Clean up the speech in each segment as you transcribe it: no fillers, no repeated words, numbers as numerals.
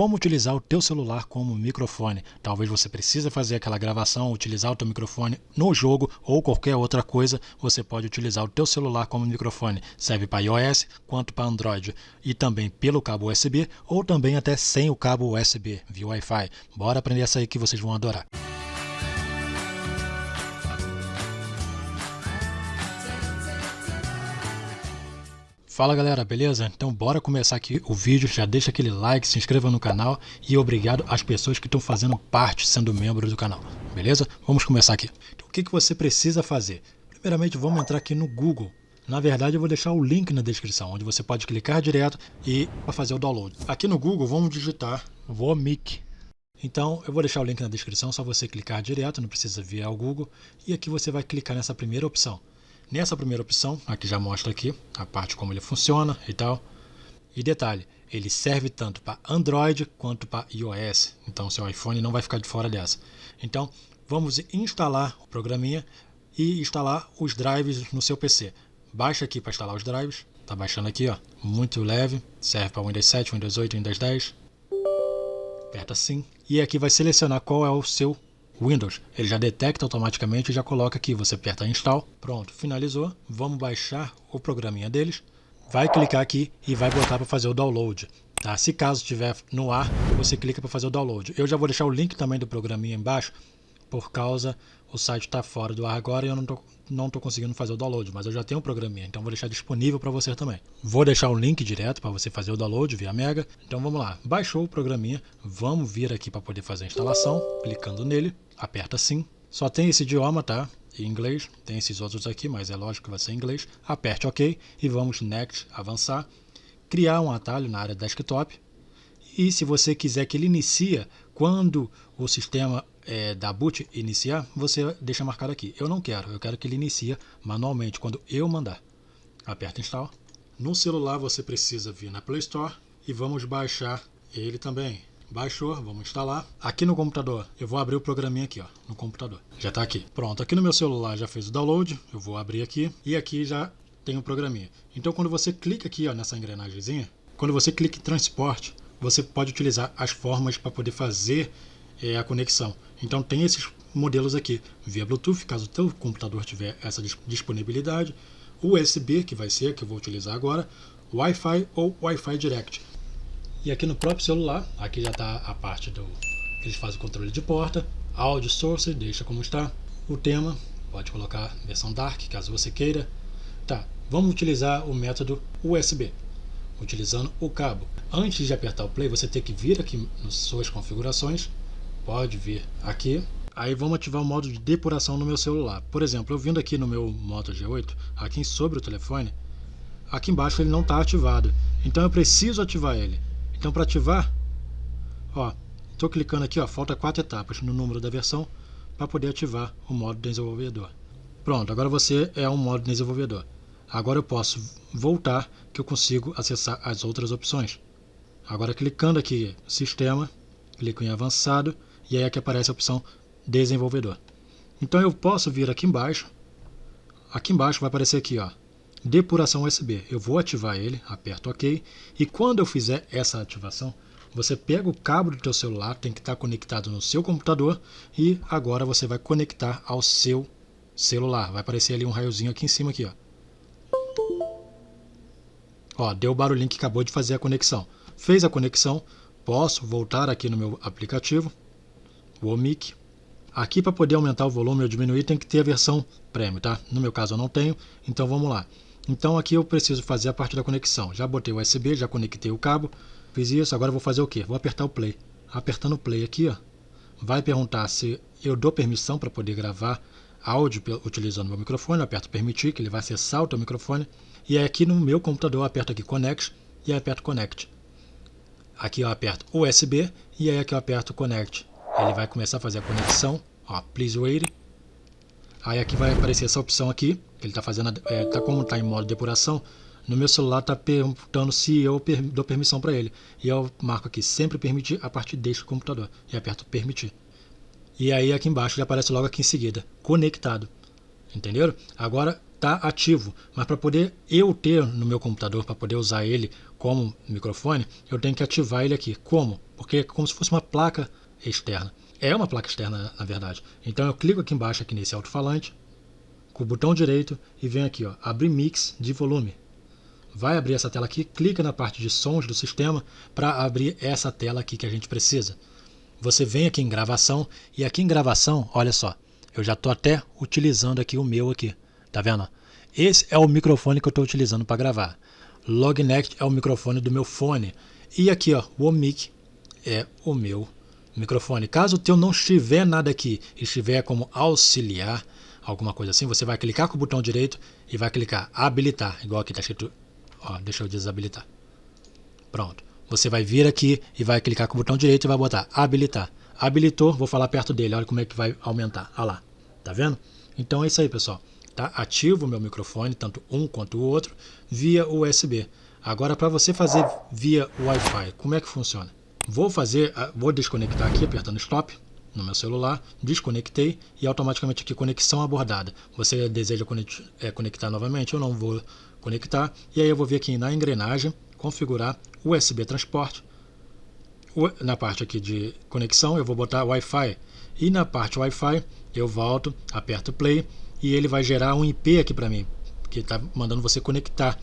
como utilizar o teu celular como microfone. Talvez você precise fazer aquela gravação, utilizar o teu microfone no jogo ou qualquer outra coisa, você pode utilizar o teu celular como microfone. Serve para iOS quanto para Android e também pelo cabo USB ou também até sem o cabo USB, via Wi-Fi. Bora aprender essa aí que vocês vão adorar. Fala galera, beleza? Então bora começar aqui o vídeo, já deixa aquele like, se inscreva no canal e obrigado às pessoas que estão fazendo parte, sendo membro do canal, beleza? Vamos começar aqui. Então, o que você precisa fazer? Primeiramente vamos entrar aqui no Google. Na verdade eu vou deixar o link na descrição, onde você pode clicar direto e para fazer o download. Aqui no Google vamos digitar Vomik. Então eu vou deixar o link na descrição, só você clicar direto, não precisa vir ao Google. E aqui você vai clicar nessa primeira opção. Nessa primeira opção, aqui já mostra aqui a parte como ele funciona e tal. E detalhe, ele serve tanto para Android quanto para iOS. Então seu iPhone não vai ficar de fora dessa. Então vamos instalar o programinha e instalar os drives no seu PC. Baixa aqui para instalar os drives. Tá baixando aqui, ó, muito leve. Serve para Windows 7, Windows 8, Windows 10. Aperta sim. E aqui vai selecionar qual é o seu Windows, ele já detecta automaticamente e já coloca aqui, você aperta Install, pronto, finalizou, vamos baixar o programinha deles, vai clicar aqui e vai botar para fazer o download, tá? Se caso estiver no ar, você clica para fazer o download. Eu já vou deixar o link também do programinha embaixo, por causa o site está fora do ar agora e eu não tô conseguindo fazer o download, mas eu já tenho o programinha, então vou deixar disponível para você também. Vou deixar o link direto para você fazer o download via Mega, então vamos lá, baixou o programinha, vamos vir aqui para poder fazer a instalação, clicando nele. Aperta sim. Só tem esse idioma, tá? Em inglês. Tem esses outros aqui, mas é lógico que vai ser em inglês. Aperte OK e vamos Next, avançar. Criar um atalho na área desktop. E se você quiser que ele inicie quando o sistema da boot iniciar, você deixa marcado aqui. Eu não quero, eu quero que ele inicie manualmente quando eu mandar. Aperta Install. No celular você precisa vir na Play Store e vamos baixar ele também. Baixou, vamos instalar. Aqui no computador, eu vou abrir o programinha aqui, ó, no computador. Já está aqui. Pronto, aqui no meu celular já fez o download, eu vou abrir aqui e aqui já tem o programinha. Então quando você clica aqui, ó, nessa engrenagemzinha, quando você clica em transporte, você pode utilizar as formas para poder fazer a conexão. Então tem esses modelos aqui, via Bluetooth, caso o teu computador tiver essa disponibilidade, USB, que vai ser, que eu vou utilizar agora, Wi-Fi ou Wi-Fi Direct. E aqui no próprio celular, aqui já está a parte do que eles fazem o controle de porta, Audio Source, deixa como está, o tema, pode colocar versão Dark, caso você queira. Tá, vamos utilizar o método USB, utilizando o cabo. Antes de apertar o play, você tem que vir aqui nas suas configurações, pode vir aqui, aí vamos ativar o modo de depuração no meu celular. Por exemplo, eu vindo aqui no meu Moto G8, aqui sobre o telefone, aqui embaixo ele não está ativado, então eu preciso ativar ele. Então para ativar, ó, estou clicando aqui, ó, falta 4 etapas no número da versão para poder ativar o modo desenvolvedor. Pronto, agora você é um modo desenvolvedor. Agora eu posso voltar que eu consigo acessar as outras opções. Agora clicando aqui sistema, clico em avançado e aí aqui aparece a opção desenvolvedor. Então eu posso vir aqui embaixo vai aparecer aqui, ó, depuração USB, eu vou ativar ele, aperto OK, e quando eu fizer essa ativação, você pega o cabo do teu celular, tem que estar conectado no seu computador, e agora você vai conectar ao seu celular, vai aparecer ali um raiozinho aqui em cima, aqui, ó. Ó, deu o barulhinho que acabou de fazer a conexão. Fez a conexão, posso voltar aqui no meu aplicativo, Vomik. Aqui para poder aumentar o volume ou diminuir tem que ter a versão Premium, tá? No meu caso eu não tenho, então vamos lá. Então aqui eu preciso fazer a parte da conexão. Já botei o USB, já conectei o cabo, fiz isso, agora eu vou fazer o quê? Vou apertar o play. Apertando o play aqui, ó, vai perguntar se eu dou permissão para poder gravar áudio utilizando o meu microfone. Eu aperto permitir, que ele vai acessar o teu microfone. E aí aqui no meu computador eu aperto aqui Connect e aí aperto Connect. Aqui eu aperto USB e aí aqui eu aperto Connect. Ele vai começar a fazer a conexão, ó, please wait. Aí aqui vai aparecer essa opção aqui, que ele está fazendo, como está em modo depuração, no meu celular está perguntando se eu dou permissão para ele. E eu marco aqui, sempre permitir a partir deste computador. E aperto permitir. E aí aqui embaixo já aparece logo aqui em seguida, conectado. Entenderam? Agora está ativo, mas para poder eu ter no meu computador, para poder usar ele como microfone, eu tenho que ativar ele aqui. Como? Porque é como se fosse uma placa externa. É uma placa externa, na verdade. Então eu clico aqui embaixo aqui nesse alto-falante, com o botão direito, e venho aqui, ó, abrir mix de volume. Vai abrir essa tela aqui, clica na parte de sons do sistema para abrir essa tela aqui que a gente precisa. Você vem aqui em gravação, e aqui em gravação, olha só, eu já estou até utilizando aqui o meu aqui, tá vendo? Esse é o microfone que eu estou utilizando para gravar. Lognect é o microfone do meu fone. E aqui, ó, o Omic é o meu microfone. Caso o teu não estiver nada aqui, estiver como auxiliar, alguma coisa assim, você vai clicar com o botão direito e vai clicar habilitar, igual aqui está escrito. Ó, deixa eu desabilitar. Pronto. Você vai vir aqui e vai clicar com o botão direito e vai botar habilitar. Habilitou, vou falar perto dele, olha como é que vai aumentar. Olha lá, tá vendo? Então é isso aí, pessoal. Tá ativo o meu microfone, tanto um quanto o outro, via USB. Agora, para você fazer via Wi-Fi, como é que funciona? Vou desconectar aqui, apertando stop no meu celular, desconectei e automaticamente aqui conexão abordada. Você deseja conectar novamente? Eu não vou conectar. E aí eu vou vir aqui na engrenagem, configurar USB transporte. Na parte aqui de conexão eu vou botar Wi-Fi. E na parte Wi-Fi eu volto, aperto play e ele vai gerar um IP aqui para mim, que está mandando você conectar,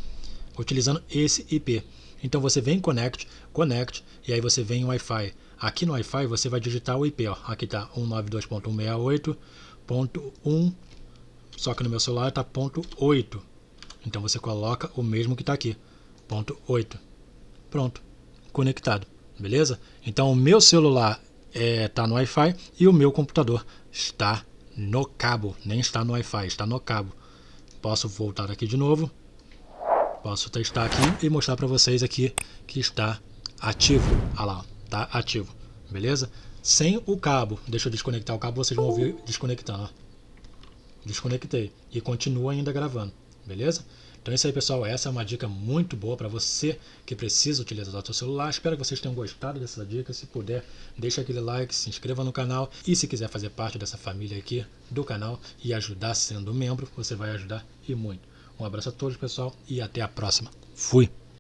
utilizando esse IP. Então você vem em Connect, e aí você vem em Wi-Fi. Aqui no Wi-Fi você vai digitar o IP, ó. Aqui está 192.168.1, só que no meu celular está .8. Então você coloca o mesmo que está aqui, .8. Pronto, conectado, beleza? Então o meu celular está no Wi-Fi e o meu computador está no cabo, nem está no Wi-Fi, está no cabo. Posso voltar aqui de novo, posso testar aqui e mostrar para vocês aqui que está ativo. Olha lá, está ativo, beleza? Sem o cabo, deixa eu desconectar o cabo, vocês vão ouvir desconectando, ó. Desconectei e continua ainda gravando, beleza? Então é isso aí, pessoal, essa é uma dica muito boa para você que precisa utilizar o seu celular. Espero que vocês tenham gostado dessa dica. Se puder, deixa aquele like, se inscreva no canal e se quiser fazer parte dessa família aqui do canal e ajudar sendo membro, você vai ajudar e muito. Um abraço a todos, pessoal, e até a próxima. Fui!